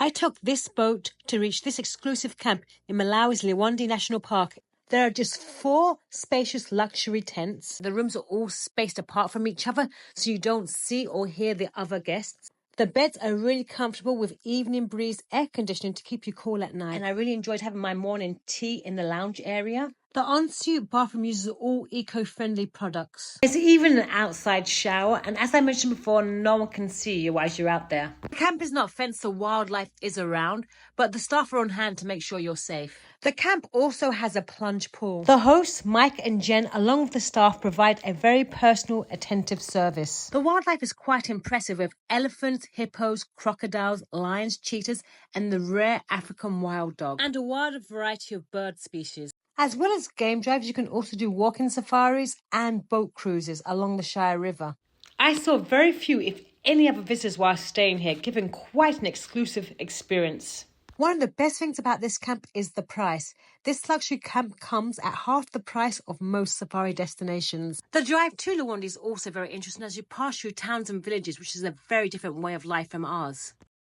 I took this boat to reach this exclusive camp in Malawi's Liwonde National Park. There are just 4 spacious luxury tents. The rooms are all spaced apart from each other so you don't see or hear the other guests. The beds are really comfortable with evening breeze air conditioning to keep you cool at night. And I really enjoyed having my morning tea in the lounge area. The ensuite bathroom uses all eco-friendly products. There's even an outside shower, and as I mentioned before, no one can see you as you're out there. The camp is not fenced so wildlife is around, but the staff are on hand to make sure you're safe. The camp also has a plunge pool. The hosts, Mike and Jen, along with the staff, provide a very personal, attentive service. The wildlife is quite impressive with elephants, hippos, crocodiles, lions, cheetahs, and the rare African wild dog, and a wide variety of bird species. As well as game drives, you can also do walking safaris and boat cruises along the Shire River. I saw very few, if any, other visitors while staying here, giving quite an exclusive experience. One of the best things about this camp is the price. This luxury camp comes at half the price of most safari destinations. The drive to Liwonde is also very interesting as you pass through towns and villages, which is a very different way of life from ours.